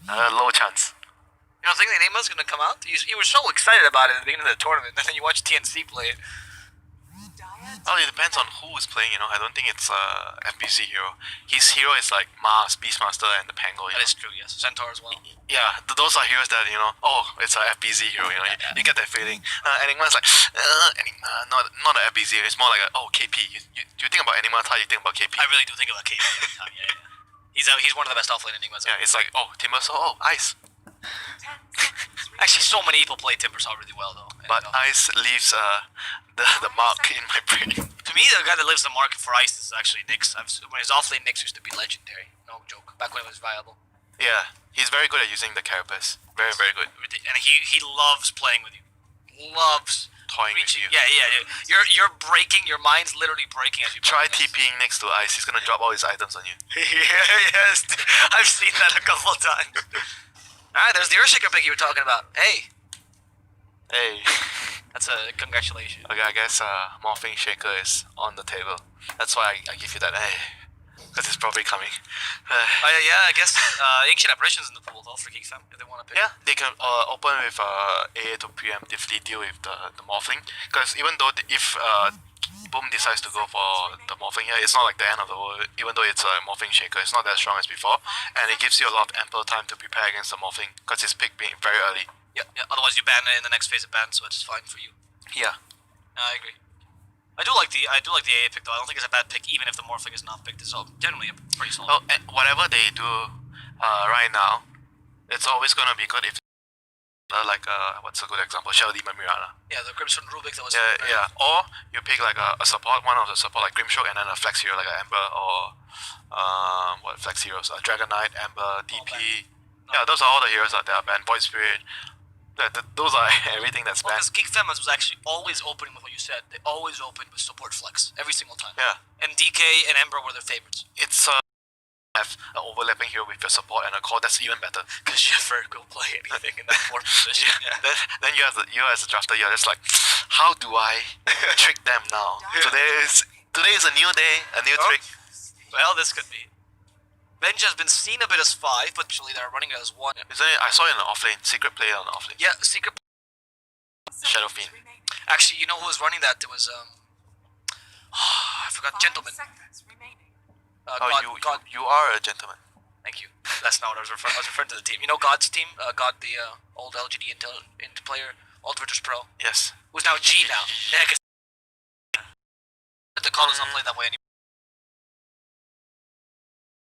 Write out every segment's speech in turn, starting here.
Low chance. You don't think the Enigma's gonna come out? You were so excited about it at the beginning of the tournament, and then you watch TNC play it. Well, it depends on who is playing, you know. I don't think it's FBC hero. His hero is like Mars, Beastmaster, and the Pango. That is true, yes. Centaur as well. Yeah, those are heroes that, you know, oh, it's a FBZ hero, you know, you get that feeling. Enigma's like, Enigma, not a FBZ, it's more like a, oh, KP. You think about Enigma, how you think about KP? I really do think about KP every time, yeah. He's one of the best offlane Enigmas. Yeah, it's like, oh, Timbersaw, oh, Ice. Actually, so many people play Timbersaw really well, though. But Ice leaves the mark in my brain. To me, the guy that lives the market for Ice is actually Nyx. When his offlane Nyx used to be legendary. No joke. Back when it was viable. Yeah, he's very good at using the carapace. Very, very good. And he loves playing with you. Loves toying with you. Yeah. You're breaking. Your mind's literally breaking as you try TPing next to Ice. He's gonna drop all his items on you. Yes, I've seen that a couple of times. Alright, there's the Earthshaker pick you were talking about. Hey. That's a congratulations. Okay, I guess Morphing Shaker is on the table. That's why I give you that because it's probably coming. Yeah, I guess Ancient Apparitions in the pool though for Geek Fam if they want to pick. Yeah, they can open with AA to preemptively deal with the Morphling. Because even though if Boom decides to go for the Morphling here, it's not like the end of the world. Even though it's a Morphing Shaker, it's not as strong as before. And it gives you a lot of ample time to prepare against the Morphling because it's picked being very early. Yeah. Otherwise you ban it in the next phase of ban, so it's fine for you. Yeah. I agree. I do like the AA pick though. I don't think it's a bad pick, even if the Morphling is not picked. It's generally a pretty solid. Well, whatever they do right now, it's always gonna be good if like what's a good example? Shell Demon Mirana. Yeah, the Crimson Rubik that was. Yeah. Or you pick like a support, one of the support like Grimstroke, and then a flex hero like an Ember or what flex heroes? Dragon Knight, Ember, DP. Yeah, those are all the heroes out there. Banned Void Spirit. Those are everything that's banned. Because Geek Femas was actually always opening with what you said. They always opened with support flex every single time. Yeah. And DK and Ember were their favorites. It's have an overlapping hero with your support and a core, that's even better. Because Sheffer will play anything in that fourth position. Yeah. Then you as a drafter, you're just like, how do I trick them now? Today is a new day, a new trick. Well, this could be. Venge has been seen a bit as 5, but actually they're running it as 1. Isn't it? I saw it in the offlane. Secret player on the offlane. Yeah, secret. Shadow Fiend. Actually, you know who was running that? It was I forgot. Gentleman. You are a gentleman. Thank you. That's not what I was referring. I was referring to the team. You know God's team. God, the old LGD into player, old Virtus Pro. Yes. Who's now G now. Yeah, because the colors don't play that way anymore.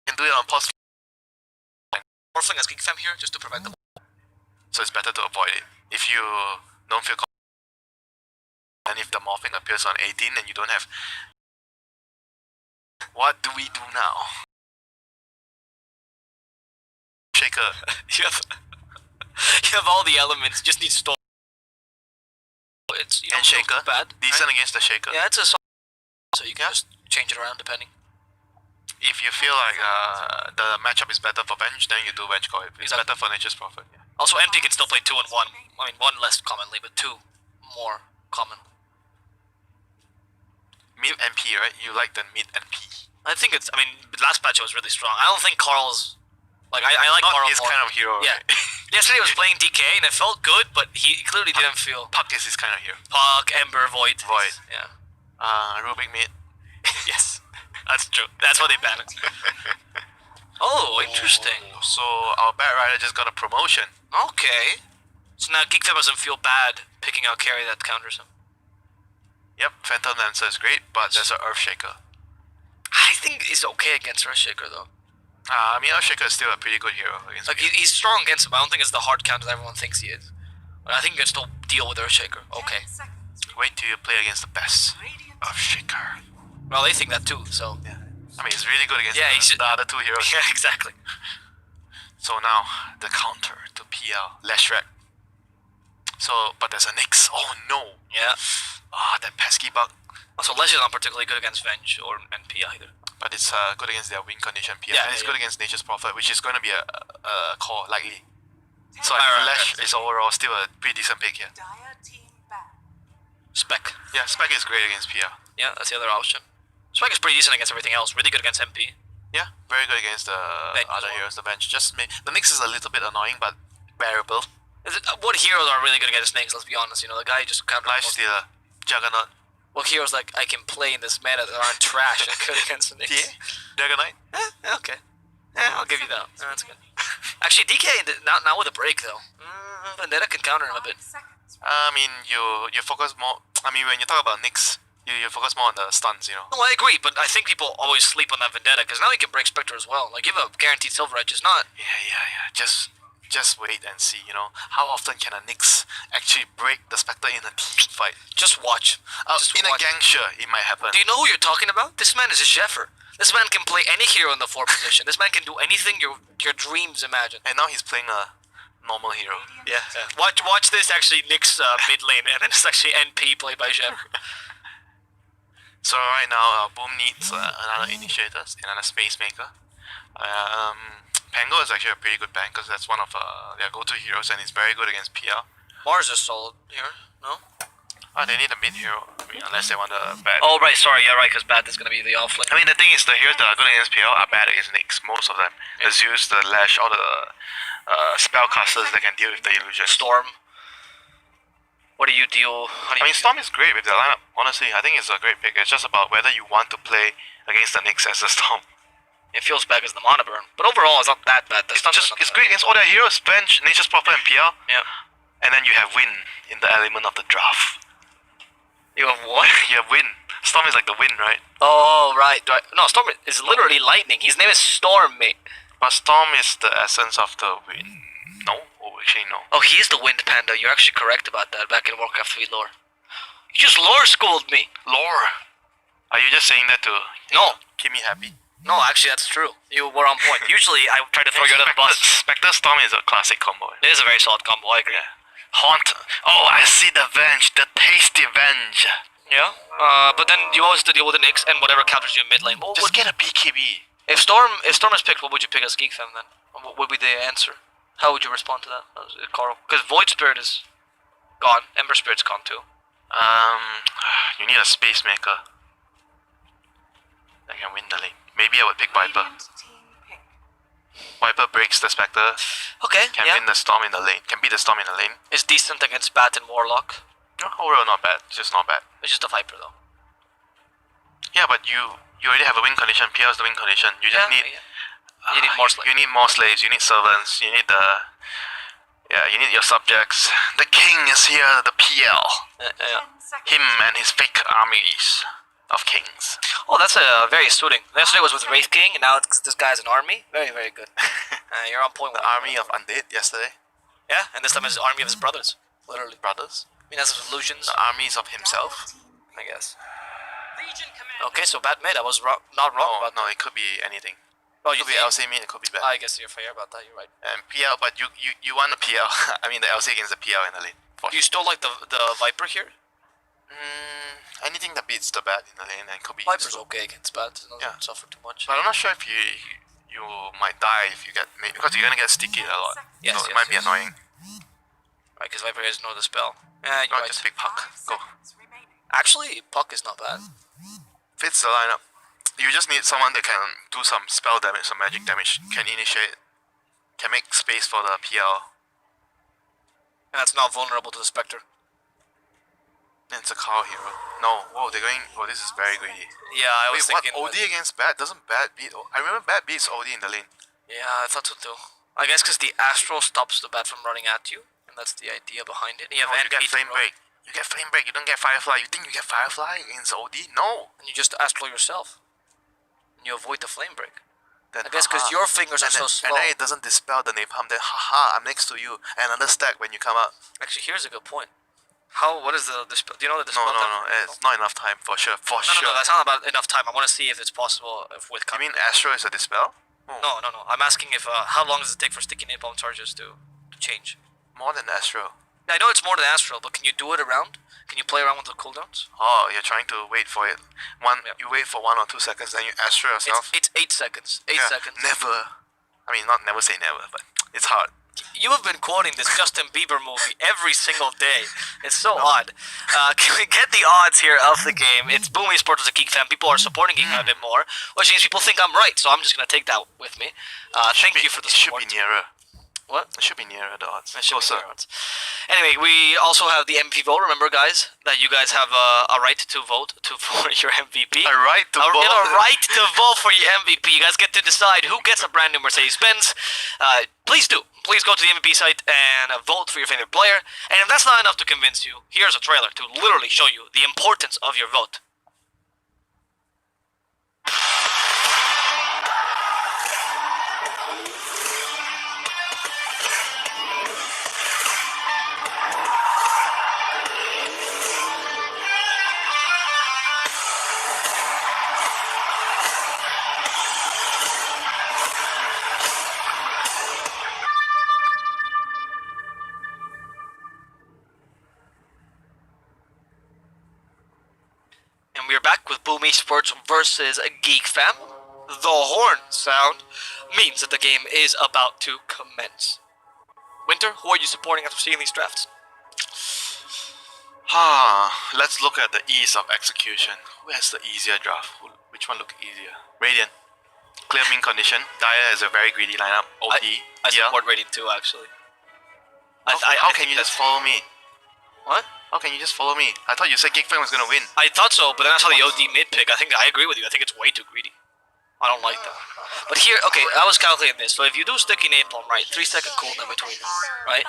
You can do it on pause. Morphling as Geek Fam here just to prevent them. So it's better to avoid it. If you don't feel confident, and if the morphing appears on 18 and you don't have, what do we do now? Shaker. you have all the elements. You just need storm. It's and Shaker. Bad. Decent against the Shaker. Yeah, it's a so you can just change it around depending. If you feel like the matchup is better for Venge, then you do Venge Core. If it's better for Nature's Prophet. Yeah. Also, MP can still play 2 and 1. I mean, 1 less commonly, but 2 more common. Mid MP, right? You like the mid MP. I think it's. I mean, last patch was really strong. I don't think Carl's. Like, I like Not Carl his more. kind of hero. Yeah. Right? Yesterday I was playing DK and it felt good, but he clearly didn't feel. Puck is his kind of hero. Puck, Ember, Void. Yeah. Rubik mid. Yes. That's true. That's why they banned it. Oh, interesting. So our Bat Rider just got a promotion. Okay. So now Geek Fam doesn't feel bad picking out carry that counters him. Yep, Phantom Lancer is great, but there's an Earthshaker. I think he's okay against Earthshaker though. I mean, Earthshaker is still a pretty good hero. Like he's strong against him. I don't think it's the hard counter that everyone thinks he is. But I think you can still deal with Earthshaker. Okay. Wait till you play against the best Earthshaker. Well, they think that too. So. Yeah. I mean, he's really good against the other 2 heroes. Yeah, exactly. So now the counter to PL, Leshrac. So, but there's a Nyx. Oh no. Yeah. That pesky bug. Also, Lesh is not particularly good against Venge or NP either. But it's good against their win condition PL. Yeah, and it's good against Nature's Prophet, which is going to be a core likely. So Right. Lesh is overall still a pretty decent pick here. Spec. Yeah, Spec is great against PL. Yeah, that's the other option. Spec is pretty decent against everything else. Really good against MP. Yeah, very good against the Bench as other well. heroes. The bench the Nyx is a little bit annoying, but bearable. What heroes are really good against snakes? Let's be honest. You know, the guy who just counter. Life Stealer, Juggernaut, What heroes like I can play in this meta that aren't trash and good against snakes? DA, Juggernaut. Okay. Yeah, I'll give you that. That's good. Actually, DK not with a break though. Vendetta can counter him a bit. I mean, you focus more. I mean, when you talk about Nyx, you focus more on the stuns. You know. No, I agree, but I think people always sleep on that Vendetta because now you can break Spectre as well. Like, give a guaranteed Silver Edge is not. Yeah. Just wait and see. You know, how often can a Nyx actually break the Spectre in a team fight? Just watch. Just In watch. a gang, sure, it might happen. Do you know who you're talking about? This man is a Sheffer. This man can play any hero in the 4 position. This man can do anything your dreams imagine. And now he's playing a normal hero. Yeah. Watch this actually Nyx mid lane and then it's actually NP played by Sheffer. So right now, Boom needs another initiators, another space maker. Pango is actually a pretty good bank because that's one of their go-to heroes, and he's very good against PR. Mars is solid here, no? They need a mid hero, I mean, unless they want a bad. Oh, right, sorry, you're right, because Bat is going to be the off lane. I mean, the thing is, the heroes that are good against PR are bad against Nyx, most of them. The Zeus, the Lash, all the spellcasters that can deal with the illusion. Storm. What do you deal? I mean, Storm is great with the lineup. Honestly, I think it's a great pick. It's just about whether you want to play against the Nyx as a Storm. It feels bad as the mana burn, but overall it's not that bad. It's great against all their heroes, bench, Nature's Proper, and PR. Yeah. And then you have Wind in the element of the draft. You have what? You have Wind. Storm is like the wind, right? Oh, right. No, Storm is literally lightning. His name is Storm, mate. But Storm is the essence of the wind. No? Oh, actually, no. Oh, he's the Wind Panda. You're actually correct about that back in Warcraft 3 lore. You just lore schooled me. Lore. Are you just saying that to No. keep me happy? No, actually, that's true. You were on point. Usually, I try to throw you under the bus. Spectre Storm is a classic combo. It is a very solid combo, I agree. Yeah. Haunt. Oh, I see the Venge. The tasty Venge. Yeah. But then you always have to deal with the Nyx and whatever counters you in mid lane. Just get a BKB. If Storm is picked, what would you pick as Geek Fam then? What would be the answer? How would you respond to that, Carl? Because Void Spirit is gone. Ember Spirit's gone too. You need a space maker that can win the lane. Maybe I would pick Viper. Viper breaks the Spectre. Okay, Can yeah. win the Storm in the lane. Can beat the Storm in the lane. It's decent against Bat and Warlock. No, overall not bad. Just not bad. It's just a Viper though. Yeah, but you already have a win condition. PR is the win condition. You just need. You need more slaves. You need more slaves. You need servants. You need the. Yeah, you need your subjects. The king is here. The PL. Him and his fake armies of kings. Oh, that's very suiting. Yesterday was with Wraith King, and now this guy's an army. Very, very good. You're on point. The army of undead yesterday. Yeah, and this time it's the army of his brothers. Literally. Brothers. I mean, that's illusions. The armies of himself. I guess. Okay, so Bat mid. I was not wrong about no, that. it could be anything. Oh, It you could be think? LC mid. It could be bad. I guess you're fair about that. You're right. And PL, but you want a PL. I mean the LC against the PL in the lane. Do you still like the Viper here? Anything that beats the bat in the lane and could be Viper's useful. okay against Bat. It doesn't Yeah. suffer too much. But I'm not sure if you might die if you get because you're gonna get sticky a lot. Yes, so it yes, might be yes. annoying. Right, because Viper doesn't know the spell. Yeah, you're Not right. just pick Puck. Go. Actually, Puck is not bad. Fits the lineup. You just need someone that can do some spell damage, some magic damage, can initiate, can make space for the PL. And that's not vulnerable to the Spectre. And it's a cow hero. No, whoa, they're going. Oh, this is very greedy. Yeah, I was Wait, what? thinking. OD against Bat? Doesn't Bat beat? I remember Bat beats OD in the lane. Yeah, I thought so too. I guess because the Astral stops the Bat from running at you, and that's the idea behind it. And you have You get NP to Flame run, Break. You get Flame Break. You don't get Firefly. You think you get Firefly against OD? No. and you just Astral yourself. And you avoid the Flame Break. Then, I guess because your fingers are so slow. And then it doesn't dispel the napalm. Then haha, I'm next to you. And another stack when you come out. Actually, here's a good point. What is the dispel? Do you know the dispel? No, time? it's not enough time for sure. No, that's not about enough time. I want to see if it's possible with. You mean Astro is a dispel? Oh. No. I'm asking if how long does it take for sticky napalm charges to change? More than Astro. I know it's more than Astral, but can you do it around? Can you play around with the cooldowns? Oh, you're trying to wait for it. You wait for 1 or 2 seconds, then you Astro yourself. It's 8 seconds. 8 seconds. Never. I mean, not never say never, but it's hard. You have been quoting this Justin Bieber movie every single day. It's so odd. Can we get the odds here of the game? It's Boom Esport as a Geek fan. People are supporting Geek a bit more, which means people think I'm right. So I'm just gonna take that with me. Thank you for the support. Should be nearer. What? It should be nearer the odds. It should be nearer odds. Anyway, we also have the MVP vote. Remember, guys, that you guys have a right to vote for your MVP. A right to vote. A right to vote for your MVP. You guys get to decide who gets a brand new Mercedes-Benz. Please do. Please go to the MVP site and vote for your favorite player. And if that's not enough to convince you, here's a trailer to literally show you the importance of your vote. And we are back with Boom Esports versus Geek Fam. The horn sound means that the game is about to commence. Winter, who are you supporting after seeing these drafts? Let's look at the ease of execution. Who has the easier draft? Which one look easier? Radiant. Clear min condition. Dire has a very greedy lineup. OT. I support Radiant too, actually. How can you just follow me? What? How can you just follow me? I thought you said Geek Fang was gonna win. I thought so, but then I saw the OD mid pick. I agree with you. I think it's way too greedy. I don't like that. But here, okay, I was calculating this. So if you do sticky napalm, right, 3-second cooldown between them, right?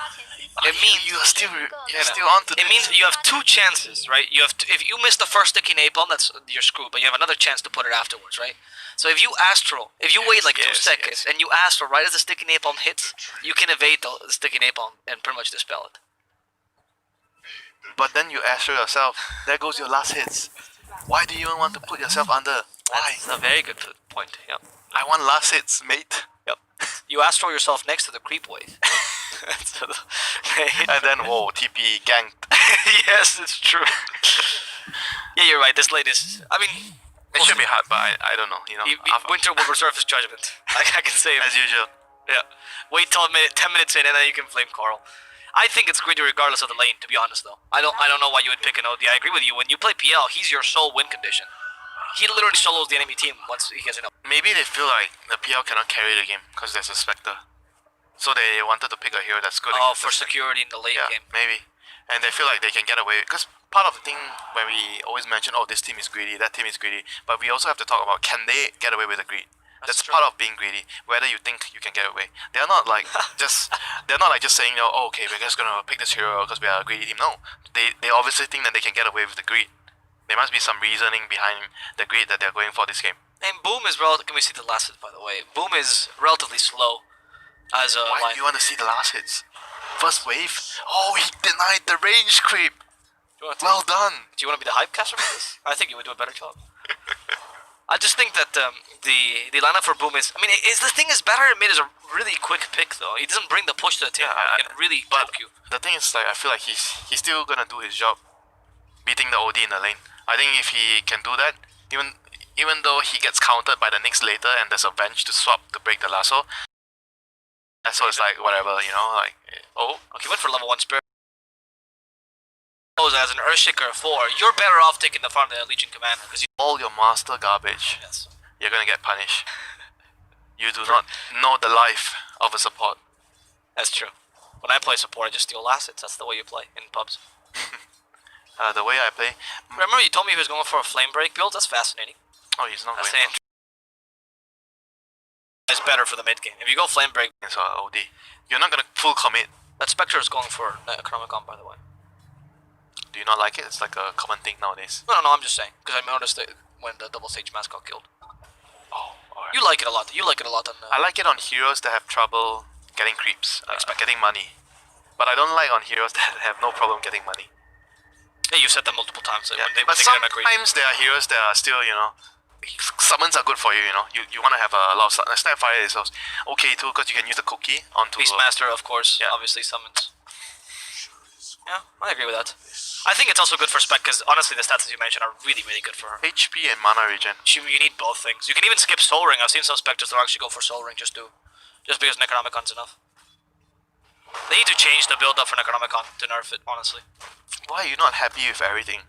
It means you're still on to this. It means you have two chances, right? You have if you miss the first sticky napalm, that's you're screwed. But you have another chance to put it afterwards, right? So if you wait like 2 seconds and you astral right as the sticky napalm hits, you can evade the sticky napalm and pretty much dispel it. But then you astral yourself. There goes your last hits. Why do you even want to put yourself under? Why? That's a very good point. Yep. I want last hits, mate. Yep. You astral yourself next to the creep wave. And then whoa, TP ganked. Yes, it's true. Yeah, you're right. This late is. I mean, it should be hard, but I don't know. You know, Winter will reserve his judgment. I can say as usual. Yeah. Wait till 10 minutes in, and then you can flame Carl. I think it's greedy regardless of the lane. To be honest, though, I don't know why you would pick an OD. I agree with you. When you play PL, he's your sole win condition. He literally solos the enemy team once he gets an up. Maybe they feel like the PL cannot carry the game because there's a Spectre. So they wanted to pick a hero that's good. Oh, for security in the late game. Maybe. And they feel like they can get away. Because part of the thing when we always mention, oh, this team is greedy, that team is greedy. But we also have to talk about, can they get away with the greed? That's part of being greedy. Whether you think you can get away. They're not like just saying, oh, okay, we're just gonna pick this hero because we are a greedy team. No, they obviously think that they can get away with the greed. There must be some reasoning behind the greed that they're going for this game. And Boom is can we see the last hit, by the way? Boom is relatively slow as a Why do you want to see the last hits? First wave? Oh, he denied the range creep. Well done. Do you want to be the hype caster for this? I think you would do a better job. I just think that the lineup for Boom is. I mean, the thing is, Batter mid is a really quick pick though. He doesn't bring the push to the table. He can really poke you. The thing is, like, I feel like he's still gonna do his job, beating the OD in the lane. I think if he can do that, even though he gets countered by the Nyx later and there's a bench to swap to break the lasso, so it's like whatever, you know, like Okay, went for level 1 spirit. As an Earthshaker 4, you're better off taking the farm than a Legion Commander because all your master garbage. Yes. You're gonna get punished. You do not know the life of a support. That's true. When I play support, I just steal assets. That's the way you play in pubs. The way I play. Remember, you told me he was going for a flame break build. That's fascinating. Oh, he's not going. It's better for the mid game. If you go flame break, it's OD. You're not gonna full commit. That Spectre is going for Economicon, by the way. Do you not like it? It's like a common thing nowadays. No, I'm just saying because I noticed it when the double stage mask got killed. Oh, alright. You like it a lot. You like it a lot on. I like it on heroes that have trouble getting creeps, getting money. But I don't like on heroes that have no problem getting money. Yeah, you've said that multiple times. Yeah. But sometimes there are heroes that are still, summons are good for you. You want to have a lot of Snapfire is okay too because you can use the cookie onto Beastmaster, of course. Yeah. Obviously summons. Yeah, I agree with that. I think it's also good for Spec because honestly the stats as you mentioned are really, really good for her. HP and mana regen. You need both things. You can even skip Soul Ring. I've seen some Spectres that actually go for Soul Ring just because Necronomicon's enough. They need to change the build up for Necronomicon to nerf it, honestly. Why are you not happy with everything?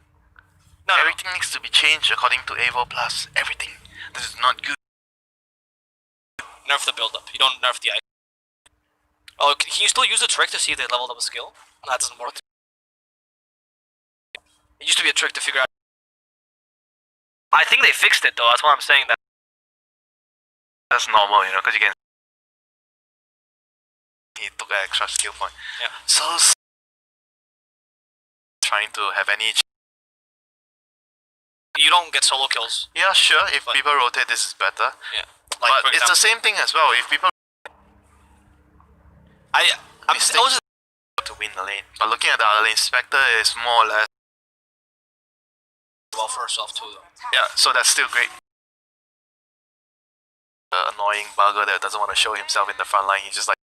No, Everything needs to be changed according to Evo Plus. Everything. This is not good. Nerf the build up. You don't nerf the item. Oh, can you still use the trick to see if they leveled up a skill? That doesn't work. It used to be a trick to figure out. I think they fixed it though. That's why I'm saying that. That's normal, you know, because you can. He took an extra skill point. Yeah. So trying to have any. You don't get solo kills. Yeah, sure. If people rotate, this is better. Yeah. Like, but it's the same thing as well. If people. I was to win the lane, but looking at the other lane, Spectre is more or less. Well for herself too, though. Yeah, so that's still great. The annoying bugger that doesn't want to show himself in the front line. He's just like.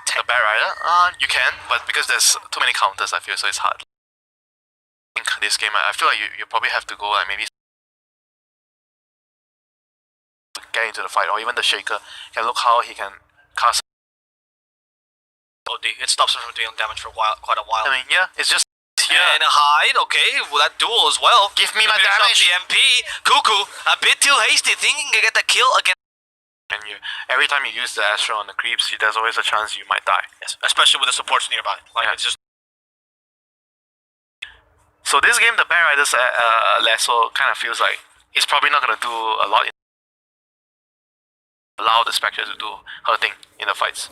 The Bat Rider? You can, but because there's too many counters, I feel so it's hard. I think this game, I feel like you probably have to go like maybe get into the fight, or even the Shaker can look how he can cast. OD. It stops him from doing damage for quite a while. I mean, yeah, it's just here. And a hide, okay, well that duel as well. Give me my damage! The MP, Cuckoo, a bit too hasty, thinking he can get the kill again. And every time you use the Astro on the creeps, there's always a chance you might die. Yes, especially with the supports nearby. Like, it's just. So this game, the Bat Rider's lasso kind of feels like it's probably not gonna do a lot. Allow the Spectre to do her thing in the fights,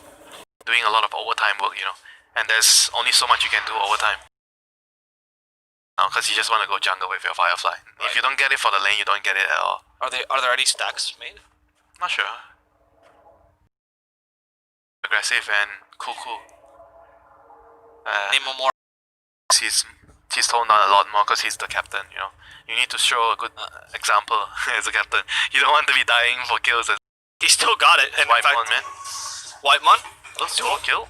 doing a lot of overtime work, you know. And there's only so much you can do overtime. Now, because you just want to go jungle with your Firefly. Right. If you don't get it for the lane, you don't get it at all. Are there any stacks made? Not sure. Aggressive and cool. Name more. He's toned down a lot more because he's the captain, you know. You need to show a good example as a captain. You don't want to be dying for kills. He still got it. And White Mon, man. White Mon? That's one kill.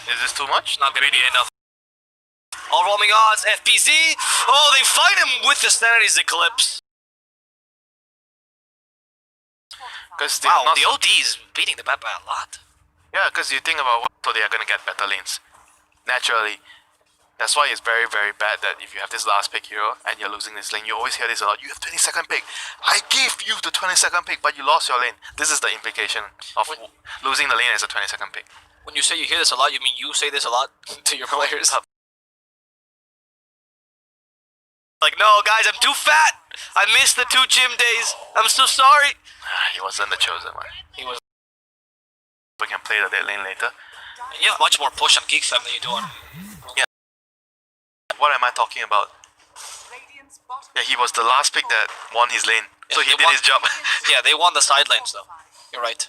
Is this too much? Not gonna be enough. Overwhelming odds, FPZ. Oh, they fight him with the Sanity's Eclipse. Wow, the OD is beating the bat by a lot. Yeah, because you think about what, so they are gonna get better lanes. Naturally. That's why it's very, very bad that if you have this last pick hero and you're losing this lane, you always hear this a lot. You have 22nd pick. I gave you the 22nd pick, but you lost your lane. This is the implication of losing the lane as a 22nd pick. When you say you hear this a lot, you mean you say this a lot to your players? Like, no, guys, I'm too fat. I missed the 2 gym days. I'm so sorry. He wasn't the chosen one. He was. We can play the dead lane later. You have much more push on Geek than you do on. Yeah. What am I talking about? Yeah, he was the last pick that won his lane. So he did his job. Yeah, they won the side lanes though. You're right.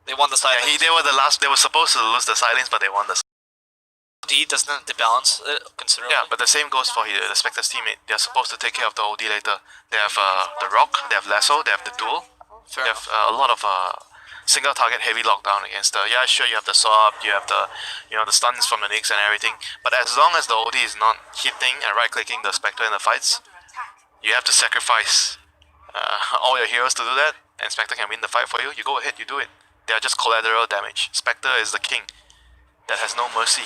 They won the side lanes. They were the last. They were supposed to lose the side lanes, but they won the. OD doesn't balance it considerably. Yeah, but the same goes for the Spectre's teammate. They're supposed to take care of the OD later. They have the Rock, they have Lasso, they have the Duel. Fair they have a lot of single target heavy lockdown against the. Yeah, sure, you have the swap, you have the the stuns from the Nyx and everything. But as long as the OD is not hitting and right clicking the Spectre in the fights, you have to sacrifice all your heroes to do that, and Spectre can win the fight for you. You go ahead, you do it. They are just collateral damage. Spectre is the king that has no mercy.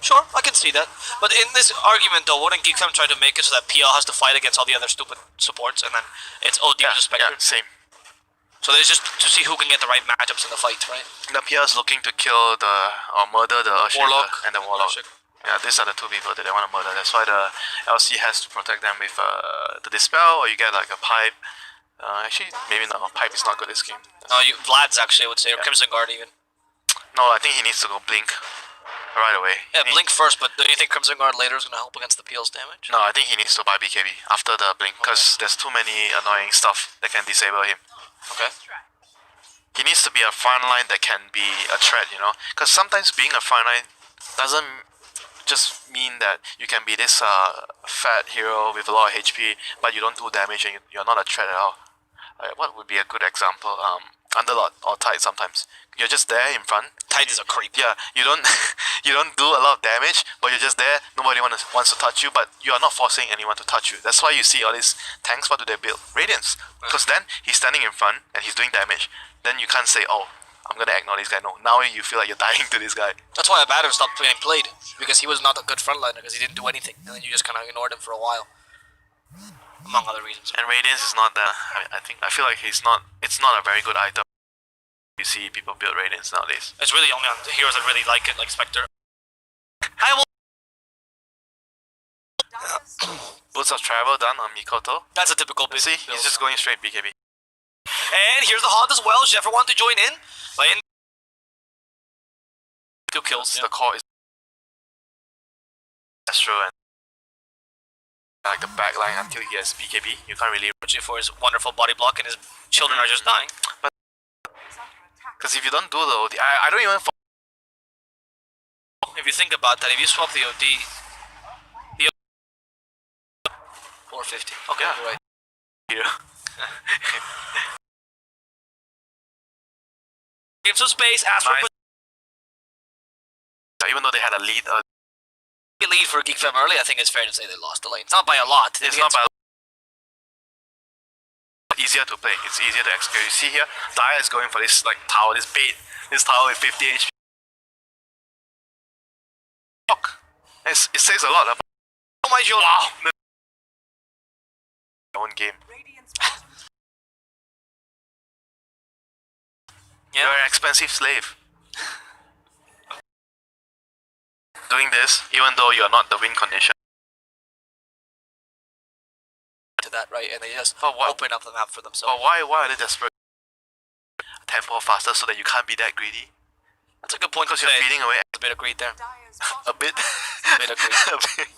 Sure, I can see that. But in this argument though, wouldn't Geek try to make it so that PL has to fight against all the other stupid supports and then it's OD with Spectre? Yeah, same. So there's just to see who can get the right matchups in the fight, right? The PL is looking to kill or murder the Warlock and the Warlock. Yeah, these are the two people that they want to murder. That's why the LC has to protect them with the Dispel, or you get like a Pipe. Actually, maybe not. Pipe is not good this game. Vlad's actually, I would say, or Crimson Guard even. No, I think he needs to go Blink right away. Yeah, Blink first, but do you think Crimson Guard later is going to help against the PL's damage? No, I think he needs to buy BKB after the Blink, because there's too many annoying stuff that can disable him. Okay. He needs to be a frontline that can be a threat, you know? Because sometimes being a frontline doesn't just mean that you can be this fat hero with a lot of HP, but you don't do damage and you're not a threat at all. What would be a good example? Underlord or Tide sometimes. You're just there in front. Tide is a creep. Yeah, you don't do a lot of damage, but you're just there. Nobody wants to touch you, but you are not forcing anyone to touch you. That's why you see all these tanks. What do they build? Radiance. Because then he's standing in front and he's doing damage. Then you can't say, oh, I'm gonna ignore this guy. No, now you feel like you're dying to this guy. That's why Abaddon stopped getting played, because he was not a good frontliner, because he didn't do anything, and then you just kind of ignored him for a while, among other reasons. And Radiance is not that. I feel like he's not. It's not a very good item. You see people build Radiance nowadays. It's really only on the heroes that really like it, like Spectre. I will. Boots of Travel done on Mikoto. That's a typical build. See, he's just going straight BKB. And here's the Haunt as well. Should everyone want to join in? But in 2 kills. The core is Astro and like the backline until he has BKB. You can't really for his wonderful body block, and his children are just dying. But because if you don't do the OD, I don't even. If you think about that, if you swap the OD, the 450. Okay, Yeah. you're right. Here. Give some space. Astro Nice. Even though they had a lead. lead for Geek Fam early, I think it's fair to say they lost the lane. It's not by a lot. It's not by easier to play. It's easier to execute. You see here, Daya is going for this like tower, this bait, this tower with 50 HP. Fuck. It says a lot. Oh my god! Wow. Own game. You're an expensive slave. Doing this, even though you're not the win condition. To that, right? And they just For what? open up the map for themselves. But why are they desperate? Tempo faster so that you can't be that greedy? That's a good point. Because you're feeding away a bit of greed there. a bit. A bit of greed. A bit.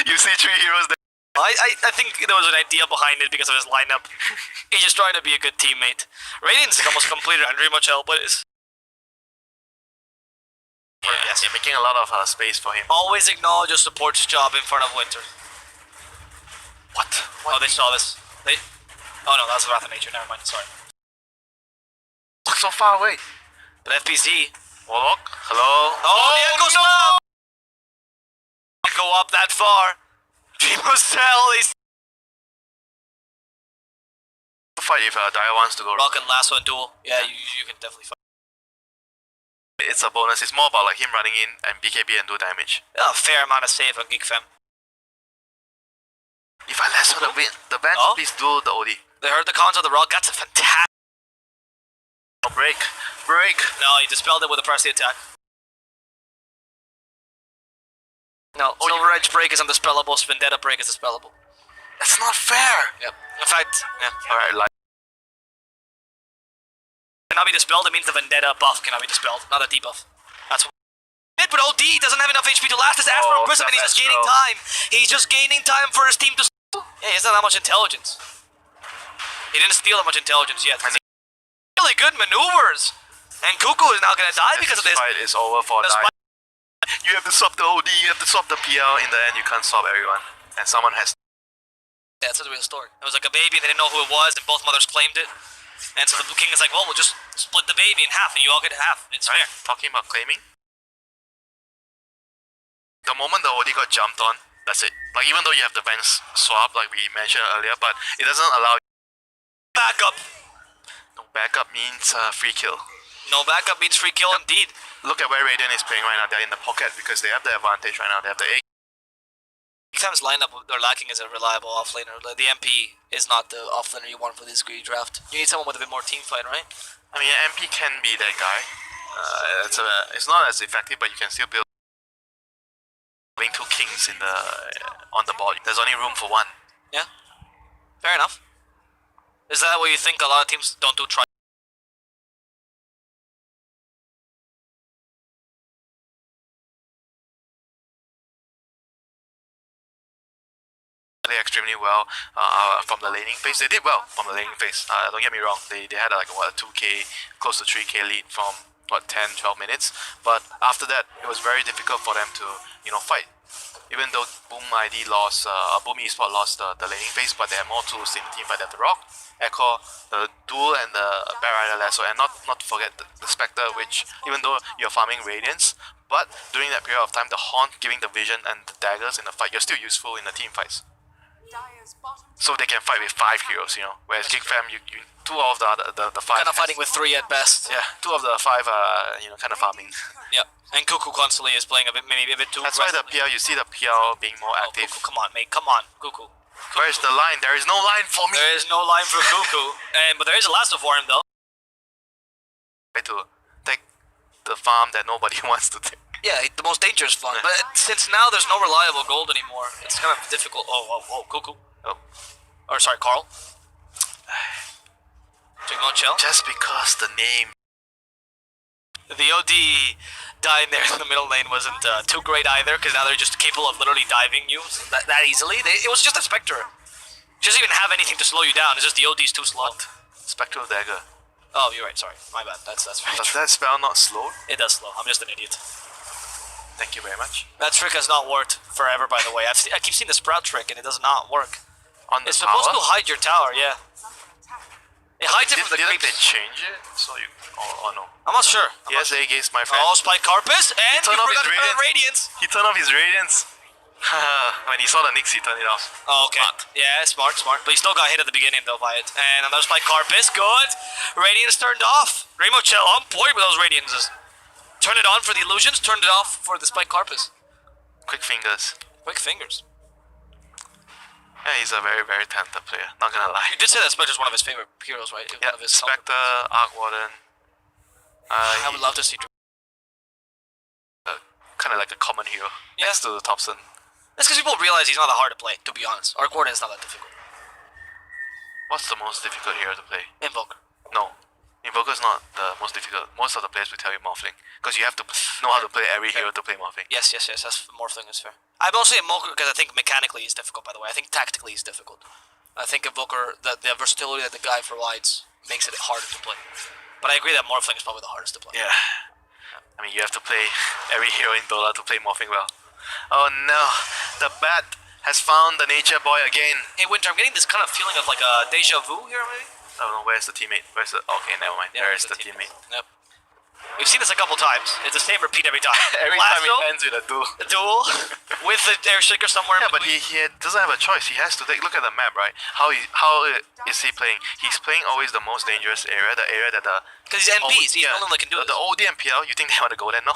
You see 3 heroes there. I think there was an idea behind it because of his lineup. He's just trying to be a good teammate. Radiance is almost completed under much help, but it's... Yes, you're making a lot of space for him. Always acknowledge your support's job in front of Winter. What? Oh, they saw this. They... Oh no, that was Wrath of Nature. Never mind. Sorry. So far away. But FPC. Warlock? Hello? Oh, the Echo Slam! Go up that far. Primo Cell is... Fight if Daya wants to go. Rock and Lasso and Duel. Yeah, you can definitely fight. It's a bonus. It's more about like him running in and BKB and do damage. Yeah, a fair amount of save on Geek Fam. If I lasso the bench, please do the OD. They heard the cons of the rock. That's a fantastic... Oh, break. Break. No, he dispelled it with a press the attack. No, Silver Edge break is undispellable, Vendetta break is dispellable. That's not fair. Yep. In fact, yeah. Alright, like. Cannot be dispelled, it means the Vendetta buff cannot be dispelled, not a debuff. That's what. But OD doesn't have enough HP to last his Astro Prism, and he's just gaining time. He's just gaining time for his team to... Yeah, he doesn't have that much intelligence. He didn't steal that much intelligence yet. Really good maneuvers! And Cuckoo is now gonna die because of this. This fight is over for Dai. You have to swap the OD, you have to swap the PL. In the end, you can't swap everyone. And someone has... Yeah, that's the real story. It was like a baby, they didn't know who it was, and both mothers claimed it. And so the king is like, well, we'll just split the baby in half, and you all get half. It's fair. Talking about claiming. The moment the OD got jumped on, that's it. Like, even though you have the Vance swap, like we mentioned earlier, but it doesn't allow... Backup! No, backup means free kill. No backup means free kill, indeed. Look at where Radiant is playing right now. They're in the pocket because they have the advantage right now. They have the A. Sometimes lineup they're lacking is a reliable offlaner. The MP is not the offlaner you want for this greedy draft. You need someone with a bit more team fight, right? I mean, MP can be that guy. It's not as effective, but you can still build. Having 2 kings in the on the board. There's only room for 1. Yeah, fair enough. Is that what you think a lot of teams don't do? Try. Extremely well from the laning phase. They did well from the laning phase. Don't get me wrong. They had like what, a 2k, close to 3k lead from what 10, 12 minutes. But after that, it was very difficult for them to fight. Even though Boom ID lost, Boom Esport lost the laning phase, but they have more tools in the team fight. They have the Rock, Echo, the Duel, and the Bear Rider Lasso, and not to forget the Spectre, which even though you're farming Radiance, but during that period of time, the Haunt giving the vision and the daggers in the fight, you're still useful in the team fights. So they can fight with 5 heroes, whereas Geek Fam, two of the five. Kind of fighting with 3 at best. Yeah, two of the five are kind of farming. Yep. And Cuckoo constantly is playing maybe a bit too. That's why the PL, you see the PL being more active. Cuckoo, come on, mate, come on, Cuckoo. Where's the line? There is no line for me. There is no line for Cuckoo, but there is a lasso for him though. Try to take the farm that nobody wants to take. Yeah, the most dangerous farm. But since now there's no reliable gold anymore, it's kind of difficult. Oh, Cuckoo. Oh. Or sorry, Carl. Chill. Just because the name. The OD dying there in the middle lane wasn't too great either, because now they're just capable of literally diving you that easily. It was just a Spectre. She doesn't even have anything to slow you down, it's just the OD's too slow. Spectral Dagger. Oh, you're right, sorry. My bad. That's very Does true. that spell not slow? It does slow. I'm just an idiot. Thank you very much. That trick has not worked forever, by the way. I keep seeing the Sprout trick, and it does not work. On the It's supposed tower? to hide your tower, yeah. It hides it from the Didn't they creeps. change it? So you... Oh no. I'm not sure. Yes, against my friend. Oh, Spike Carpus, and Turn you off forgot his to turn on Radiance. He turned off his Radiance. When he saw the Nyx, he turned it off. Oh, okay. Yeah, smart. But he still got hit at the beginning, though, by it. And another Spike Carpus, good. Radiance turned off. Remo Chill on point with those Radiances. Turn it on for the illusions, turned it off for the Spike Carpus. Quick fingers. Quick fingers. Yeah, he's a very, very talented player. Not gonna lie. You did say that Spectre's one of his favorite heroes, right? Yeah, One of his Spectre, Arc Warden. I would love to see. Kind of like a common hero Yeah. next to Thompson. That's because people realize he's not that hard to play, to be honest. Arc Warden is not that difficult. What's the most difficult hero to play? Invoker. No. Invoker's not the most difficult. Most of the players will tell you Morphling. Because you have to know how to play every hero to play Morphling. Yes, that's Morphling is fair. I'm also Invoker because I think mechanically he's difficult, by the way. I think tactically he's difficult. I think Invoker, the versatility that the guy provides makes it harder to play. But I agree that Morphling is probably the hardest to play. Yeah. I mean, you have to play every hero in Dota to play Morphling well. Oh no. The bat has found the nature boy again. Hey Winter, I'm getting this kind of feeling of like a deja vu here, maybe? I don't know, where's the teammate? Where's the... Okay, never mind. Yeah, There's the teammate. Yep. We've seen this a couple times. It's the same repeat every time. Every time it ends with a duel. A duel with the air shaker somewhere. Yeah, but he doesn't have a choice. He has to take... Look at the map, right? How is he playing? He's playing always the most dangerous area, the area that the... Because he's NPs, he's the only one that can do the this. OD and PL, you think they want to go there? No.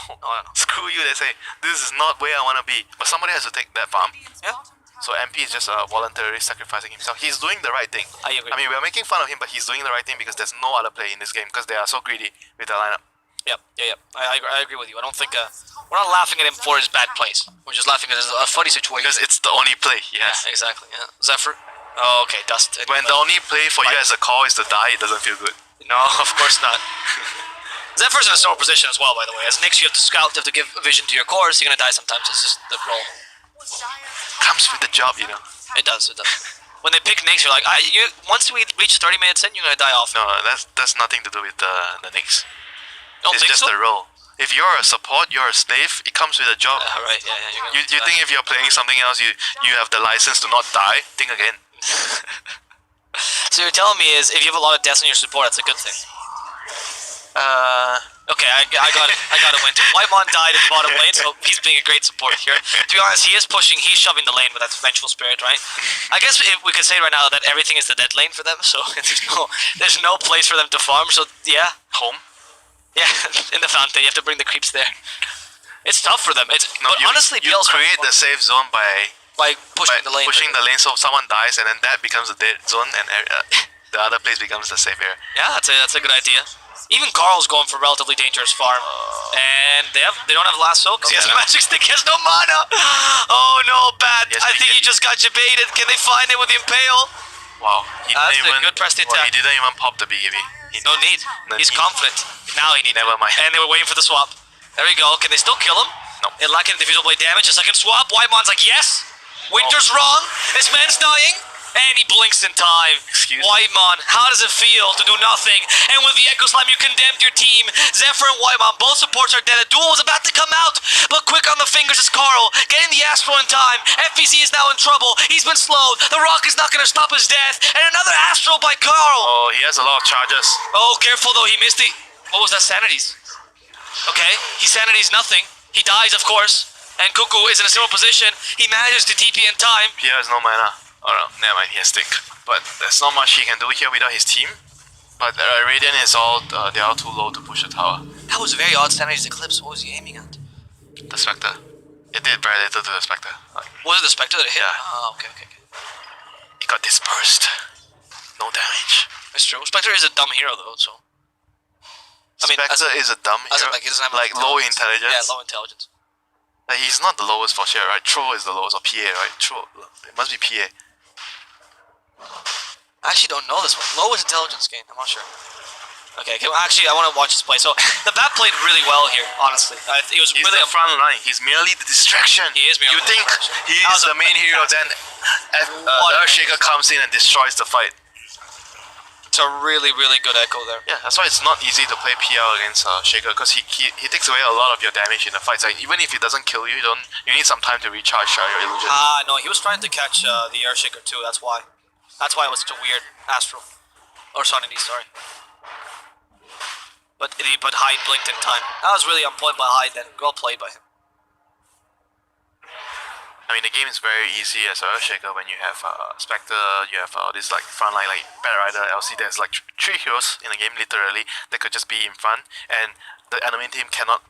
Screw you, they say, this is not where I want to be. But somebody has to take that farm. Yeah. So MP is just voluntarily sacrificing himself. He's doing the right thing. I agree. I mean, we're making fun of him, but he's doing the right thing because there's no other play in this game because they are so greedy with the lineup. Yep. I agree with you. I don't think we're not laughing at him for his bad plays. We're just laughing at a funny situation. Because it's the only play he has. Yeah, exactly. Yeah. Zephyr. Oh, okay. Dust. When the only play for you as a call is to die, it doesn't feel good. No, of course not. Zephyr's in a similar position as well, by the way. As Nyx, you have to scout, you have to give vision to your cores. You're gonna die sometimes. It's just the role. Comes with the job, you know. It does. When they pick Nyx, you're like, once we reach 30 minutes in, you're gonna die off. No, that's nothing to do with the Nyx. Don't It's think just so? the role. If you're a support, you're a slave, it comes with a job. Right, yeah. You think if you're playing something else, you have the license to not die? Think again. So you're telling me is if you have a lot of deaths in your support, that's a good thing. Okay, I got it. I got it. Winter. Whitemon died in the bottom lane, so he's being a great support here. To be honest, he's shoving the lane with that vengeful spirit, right? I guess we could say right now that everything is the dead lane for them, so there's no place for them to farm. So yeah, Home? yeah, in the fountain, you have to bring the creeps there. It's tough for them. But honestly, you create the safe zone by pushing the lane. pushing the lane so someone dies, and then that becomes the dead zone, and the other place becomes the safe area. Yeah, that's a good idea. Even Carl's going for relatively dangerous farm, and they don't have lasso because he has a magic stick. He has no mana. Oh no, bad! Yes, I think he just got jebaited. Can they find it with the impale? Wow, That's a good press to well, attack. he didn't even pop the BKB. No need. He's confident. Now he needs. Never mind. And they were waiting for the swap. There we go. Can they still kill him? No. It lacking diffusal blade damage. A second swap. Whitemon's like yes. Winter's wrong. This man's dying. And he blinks in time. Excuse me. Whitemon, how does it feel to do nothing? And with the Echo Slime, you condemned your team. Zephyr and Whitemon, both supports are dead. A duel was about to come out, but quick on the fingers is Carl. Getting the Astral in time. FPC is now in trouble. He's been slowed. The Rock is not going to stop his death. And another Astral by Carl. Oh, he has a lot of charges. Oh, careful though. He missed the... What was that? Sanities. Okay, he sanities nothing. He dies, of course. And Cuckoo is in a similar position. He manages to TP in time. Pierre has no mana. Oh no, never mind, he has stick. But there's not much he can do here without his team. But Radiant is all they are too low to push the tower. That was very odd. Standard's Eclipse. What was he aiming at? The Spectre. It did very little to the Spectre. Like, Was it the Spectre that hit? Yeah. Oh, okay. it got dispersed. No damage. That's true. Spectre is a dumb hero though, so. I mean, Spectre is a dumb as in, hero. like, he doesn't have like low intelligence. Yeah, low intelligence. Like, he's not the lowest for sure, right? Troll is the lowest, or PA, right? Troll. It must be PA. I actually don't know this one. Lowest intelligence gain. I'm not sure. Okay, actually, I want to watch this play. So, the bat played really well here, honestly. He was He's really the front line. He's merely the distraction. He is merely You the think distraction. he is the main hero, then the Earthshaker comes in and destroys the fight. It's a really, really good echo there. Yeah, that's why it's not easy to play PL against Shaker, because he takes away a lot of your damage in the fights. Like, even if he doesn't kill you, you need some time to recharge your illusion. No, he was trying to catch the Earthshaker too. That's why. That's why it was such a weird Astral or Sonity. Sorry. But Hyde blinked in time. That was really on point by Hyde then. Well played by him. I mean, the game is very easy as a Earthshaker when you have Spectre, you have this like frontline like Bat Rider, LC. There's like three heroes in the game literally that could just be in front, and the enemy team cannot,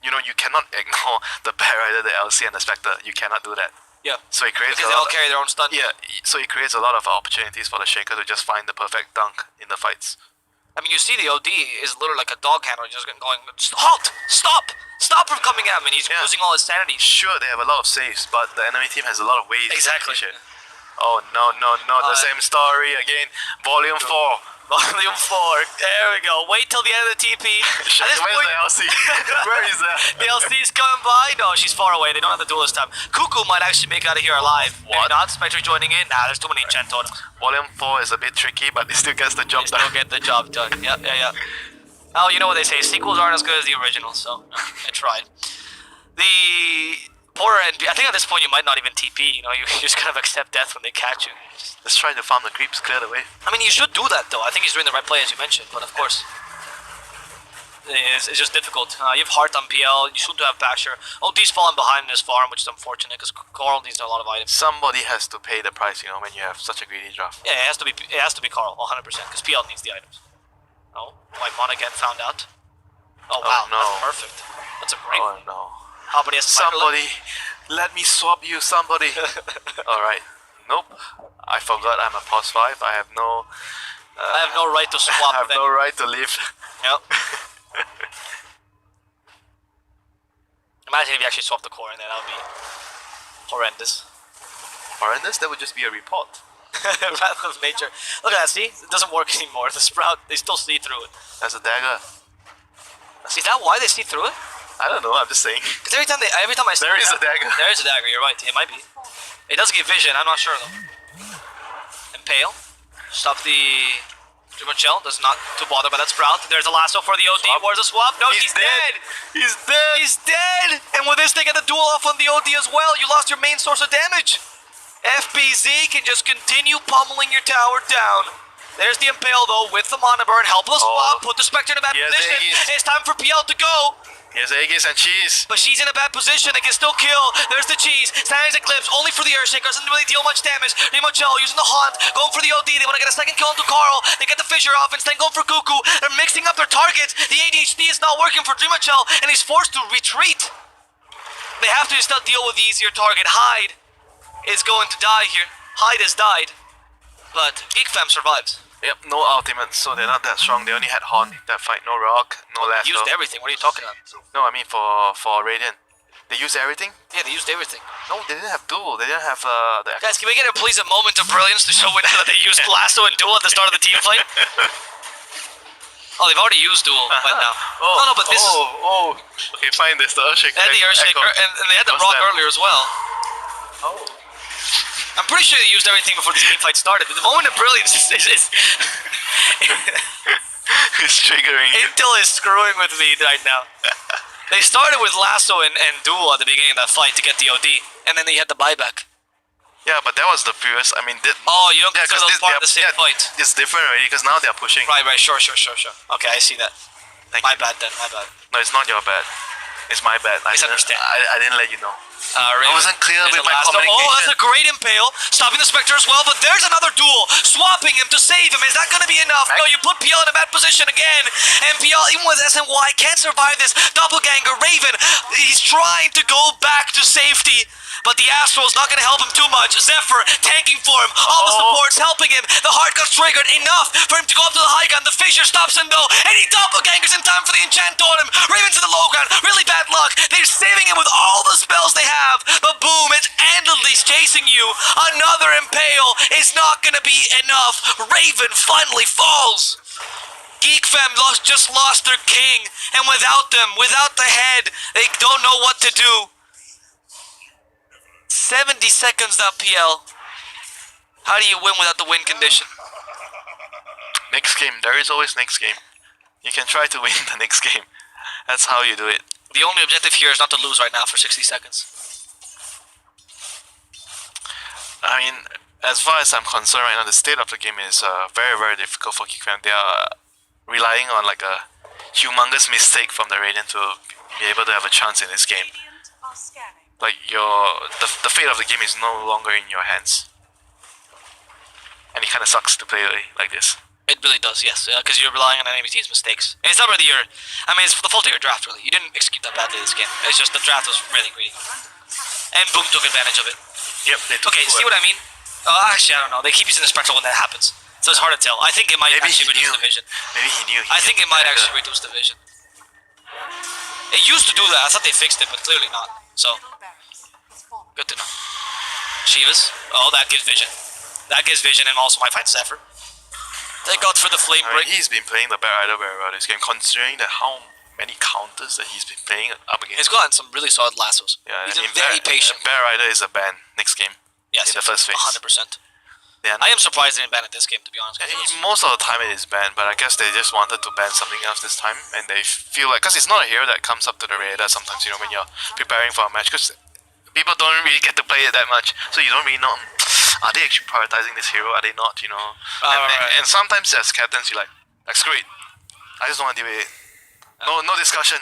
you cannot ignore the Bat Rider, the LC, and the Spectre. You cannot do that. Yeah. So it creates because they all carry their own stun. Yeah. So it creates a lot of opportunities for the Shaker to just find the perfect dunk in the fights. I mean, you see the OD is literally like a dog handler, just going, halt! Stop! Stop from coming at me! And he's losing all his sanity. Sure, they have a lot of saves, but the enemy team has a lot of ways. Exactly. Oh, no, the same story again. Volume 4. Volume 4. There we go. Wait till the end of the TP. Where's the LC? Where is that? The LC's coming by? No, she's far away. They don't have the duel this time. Cuckoo might actually make it out of here alive. What? Maybe not. Spectre joining in. Nah, there's too many enchant totems. Volume 4 is a bit tricky, but it still gets the job done. Still get the job done. Yeah. Oh, you know what they say. Sequels aren't as good as the original, so I tried. The Porter and I think at this point you might not even TP. You just kind of accept death when they catch you. Let's try to farm the creeps, clear the way. I mean, you should do that though. I think he's doing the right play as you mentioned, but of course, it's just difficult. You have Heart on PL. You should have Basher. OD's falling behind in this farm, which is unfortunate because Coral needs a lot of items. Somebody has to pay the price, when you have such a greedy draft. Yeah, it has to be Coral, 100%, because PL needs the items. Oh, White Mon again found out. Oh wow, no. That's perfect. That's a great. Oh no. But he has somebody, let me swap you, somebody. Alright. Nope. I forgot I'm a pos 5. I have no right to swap. I have no right to live. Yep. Imagine if you actually swapped the core in there, that would be horrendous. Horrendous? That would just be a report. Rather of nature. Look at that, see? It doesn't work anymore. The sprout, they still see through it. That's a dagger. Is that why they see through it? I don't know, I'm just saying. Because every time I see there is a dagger. There is a dagger, you're right. It might be. It does give vision, I'm not sure though. Impale. Stop the Dreamer Shell. Does not too bother by that sprout. There's a lasso for the OD. Swap. Where's the swap? No, he's dead. He's dead. He's dead. And with this, they get the duel off on the OD as well. You lost your main source of damage. FBZ can just continue pummeling your tower down. There's the Impale though with the Mana Burn. Helpless swap. Put the Spectre in a bad position. It's time for PL to go. Here's Aegis and Cheese. But she's in a bad position. They can still kill. There's the Cheese. Standard's Eclipse only for the Earthshaker. Doesn't really deal much damage. Limoncello using the Haunt. Going for the OD. They want to get a second kill into Carl. They get the Fissure off. Instead going for Cuckoo. They're mixing up their targets. The ADHD is not working for Dreamoncello, and he's forced to retreat. They have to still deal with the easier target. Hyde is going to die here. Hyde has died. But Geek Fam survives. Yep, no ultimates, so they're not that strong. They only had Horn that fight. No Rock, no Lasso. Used everything. What are you talking about? No, I mean for Radiant. They used everything? Yeah, they used everything. No, they didn't have Duel. They didn't have the... Guys, can we get a please a moment of brilliance to show that they used Lasso and Duel at the start of the team fight? Oh, they've already used Duel right now. No, but this is... Okay, fine, there's the Earthshaker. And the Earthshaker, and they had the Rock earlier as well. Oh. I'm pretty sure they used everything before this team fight started. The moment of brilliance is It's triggering. Intel is screwing with me right now. They started with Lasso and Duel at the beginning of that fight to get the OD, and then they had the buyback. Yeah, but that was the previous. I mean, you don't consider those part of the same fight. It's different already because now they're pushing. Right, sure. Okay, I see that. My bad then, my bad. No, it's not your bad. It's my bad. Misunderstand. I didn't let you know. I wasn't clear with my communication. Oh, that's a great impale. Stopping the Spectre as well, but there's another duel. Swapping him to save him. Is that going to be enough? No, you put PL in a bad position again. And PL, even with SNY, can't survive this. Doppelganger, Raven, he's trying to go back to safety. But the Astro's not going to help him too much. Zephyr tanking for him. All the supports helping him. The heart got triggered enough for him to go up to the high ground. The Fissure stops him though. And he doppelgangers in time for the enchant on him. Raven to the low ground. Really bad luck. They're saving him with all the spells they have. But boom, it's endlessly chasing you. Another impale is not going to be enough. Raven finally falls. Geek fam just lost their king. And without them, without the head, they don't know what to do. 70 seconds now, PL. How do you win without the win condition? Next game. There is always next game. You can try to win the next game. That's how you do it. The only objective here is not to lose right now for 60 seconds. I mean, as far as I'm concerned right now, the state of the game is very, very difficult for Geek fam. They are relying on like a humongous mistake from the Radiant to be able to have a chance in this game. Like the fate of the game is no longer in your hands, and it kind of sucks to play like this. It really does, yes, because you're relying on enemy team's mistakes. And it's not really it's the fault of your draft, really. You didn't execute that badly this game. It's just the draft was really greedy, and Boom took advantage of it. Yep. They took see what I mean? Actually, I don't know. They keep using the Spectral when that happens, so it's hard to tell. I think it might actually reduce the vision. Maybe he knew. I think it might actually reduce the vision. It used to do that. I thought they fixed it, but clearly not. So, good to know. Shivas. Oh, that gives vision. That gives vision and also might find Zephyr. They got for the flame break. He's been playing the Bear Rider very well this game, considering that how many counters that he's been playing up against. He's gotten some really solid lassos. Yeah, he's very patient. Bear Rider is a ban next game. Yes, in the first phase. 100%. Yeah, I am surprised they didn't ban it this game, to be honest. Most of the time it is banned, but I guess they just wanted to ban something else this time, and they feel like, because it's not a hero that comes up to the radar sometimes, you know, when you're preparing for a match, because people don't really get to play it that much, so you don't really know, are they actually prioritizing this hero, are they not, you know? And sometimes as captains, you're like screw it, I just don't want to deal with it. No discussion,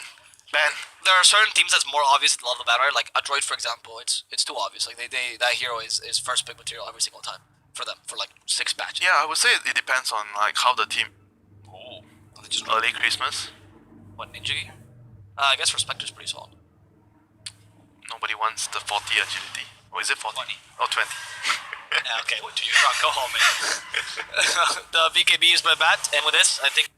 ban. There are certain teams that's more obvious to love the battle, like a droid, for example. It's too obvious. Like that hero is first pick material every single time for them for like 6 batches. Yeah, I would say it depends on like how the team. Oh, just early Christmas. What, Ninja Gear? I guess Respector's pretty solid. Nobody wants the 40 agility. Or is it 40? 20. Oh, 20. Yeah, okay, well, do your shot, go home, man. The VKB is my bat, and with this, I think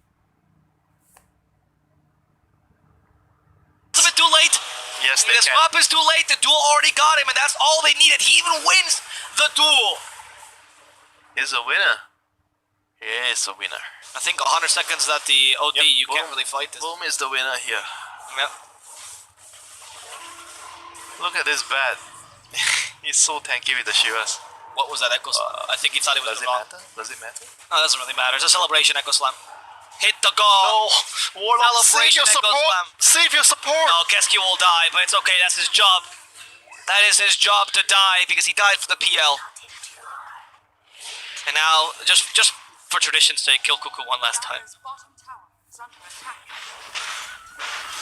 it's a bit too late. Yes, they the can. swap is too late. The duel already got him, and that's all they needed. He even wins the duel. He's a winner. He is a winner. I think 100 seconds that the OD, you can't really fight this. Boom is the winner here. Yep. Look at this bat. He's so tanky with the Shivas. What was that Echo Slam? I think he thought it was wrong. Does it matter? No, it doesn't really matter. It's a celebration Echo Slam. Hit the goal. No, Warlock, save your Echo support. Slam. Save your support. No, Kesky will die, but it's okay. That's his job. That is his job to die because he died for the PL. And now, just for tradition's sake, kill Cuckoo one last time.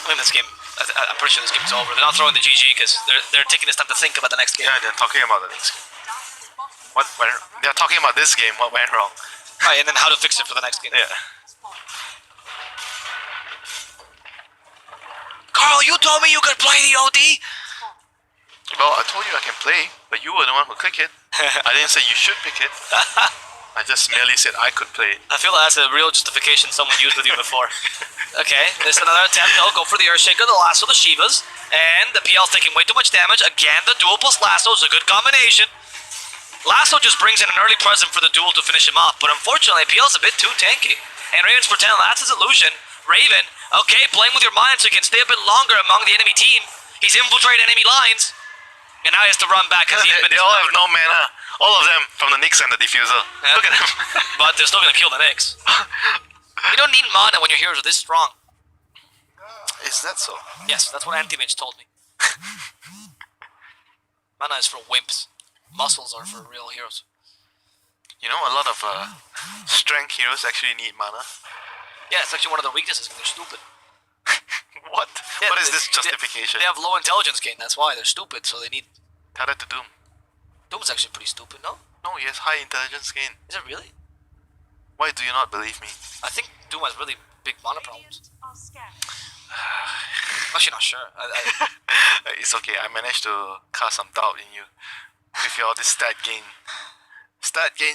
I mean, this game, I'm pretty sure this game is over. They're not throwing the GG because they're taking this time to think about the next game. Yeah, they're talking about the next game. What went? They're talking about this game. What went wrong? Right, and then how to fix it for the next game. Yeah. Carl, you told me you could play the OD. Well, I told you I can play, but you were the one who clicked it. I didn't say you should pick it. I just merely said I could play it. I feel that's a real justification someone used with you before. Okay, there's another attempt. No, go for the Earthshaker, the lasso, the Shivas. And the PL's taking way too much damage. Again, the duel plus lasso is a good combination. Lasso just brings in an early present for the duel to finish him off, but unfortunately, PL's a bit too tanky. And Raven's pretending that's his illusion. Raven, okay, playing with your mind so he can stay a bit longer among the enemy team. He's infiltrated enemy lines. And now he has to run back because he's been They all have no mana. All of them from the Nyx and the Diffuser. Yeah. Look at them. But they're still going to kill the Nyx. You don't need mana when your heroes are this strong. Is that so? Yes, that's what Anti-Mage told me. Mana is for wimps. Muscles are for real heroes. You know, a lot of strength heroes actually need mana. Yeah, it's actually one of their weaknesses because they're stupid. What? Yeah, What is this they- justification? They have low intelligence gain. That's why they're stupid. So they need. Tell that to Doom. Doom's actually pretty stupid. No, No, he has high intelligence gain. is it really? Why do you not believe me? I think Doom has really big mana problems. I'm actually not sure. It's okay. I managed to cast some doubt in you with your this stat gain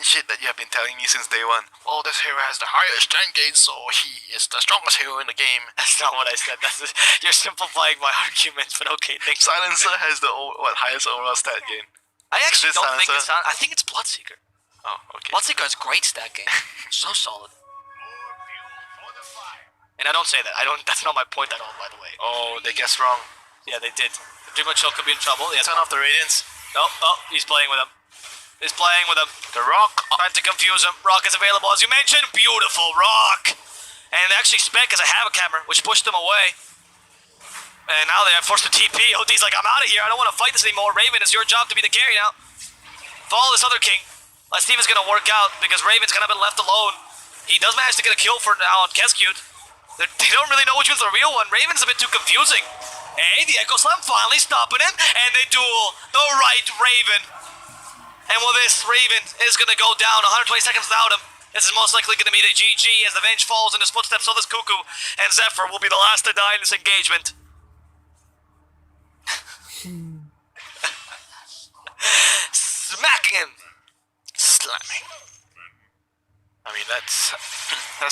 shit that you have been telling me since day one. Oh, this hero has the highest stat gain, so he is the strongest hero in the game. That's not what I said. You're simplifying my arguments, but okay. Thanks. Silencer has the highest overall stat gain. I actually Is it don't think Silencer? it's. I think it's Bloodseeker. Oh, okay. Bloodseeker has great stat gain. So solid. And I don't say that. I don't. That's not my point at all, by the way. Oh, they guessed wrong. Yeah, they did. Dreamer Chill could be in trouble. Yes. Turn off the radiance. No. Oh, he's playing with him. He's playing with him. The rock. Trying to confuse him. Rock is available, as you mentioned. Beautiful Rock. And actually, Spec has a Havoc Hammer, which pushed him away. And now they are forced to TP. OD's like, I'm out of here. I don't want to fight this anymore. Raven, it's your job to be the carry now. Follow this other king. Let's see if it's going to work out, because Raven's kind of been left alone. He does manage to get a kill for now on Keskute. They don't really know which one's the real one. Raven's a bit too confusing. Hey, the Echo Slam finally stopping him, and they duel the right Raven. And with this, Raven is going to go down 120 seconds without him. This is most likely going to be the GG as the Venge falls in his footsteps. So this Cuckoo and Zephyr will be the last to die in this engagement. Smacking him. Slamming. I mean, that's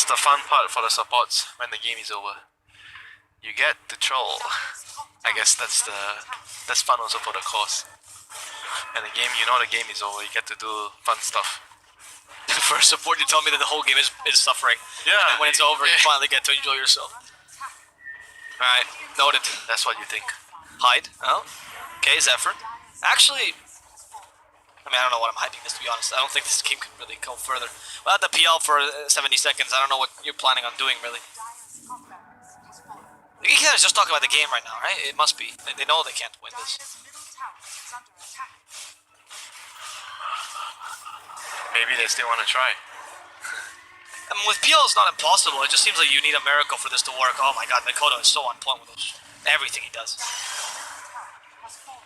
the fun part for the supports when the game is over. You get to troll. I guess that's fun also for the cause. And the game, you know, the game is over. You get to do fun stuff. For support, you tell me that the whole game is suffering. Yeah. And when it's over, you finally get to enjoy yourself. Alright, noted. That's what you think. Hide. Oh. Okay, Zephyr. Actually, I mean, I don't know what I'm hyping this, to be honest. I don't think this game can really go further. Well, at the PL for 70 seconds, I don't know what you're planning on doing, really. You can't just talk about the game right now, right? It must be. They know they can't win this. Maybe they still want to try. I mean, with PL, it's not impossible. It just seems like you need a miracle for this to work. Oh my god, Mikoto is so on point with everything he does.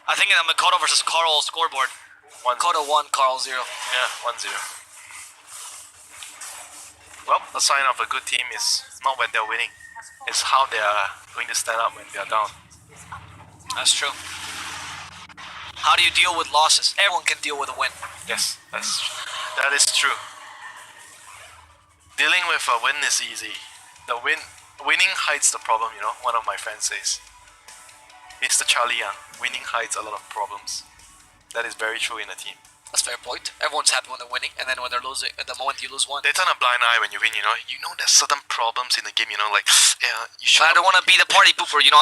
I think in a Mikoto versus Carl scoreboard, Mikoto 1, Carl 0. Yeah, 1-0. Well, the sign of a good team is not when they're winning. It's how they are going to stand up when they are down. That's true. How do you deal with losses? Everyone can deal with a win. Yes, that is true. Dealing with a win is easy. Winning hides the problem, you know, one of my friends says. Mr. Charlie Young, winning hides a lot of problems. That is very true in a team. That's a fair point. Everyone's happy when they're winning, and then when they're losing, at the moment you lose one. They turn a blind eye when you win, you know. You know there's certain problems in the game, you know, like, yeah, you should. I don't want to be the party pooper, you know.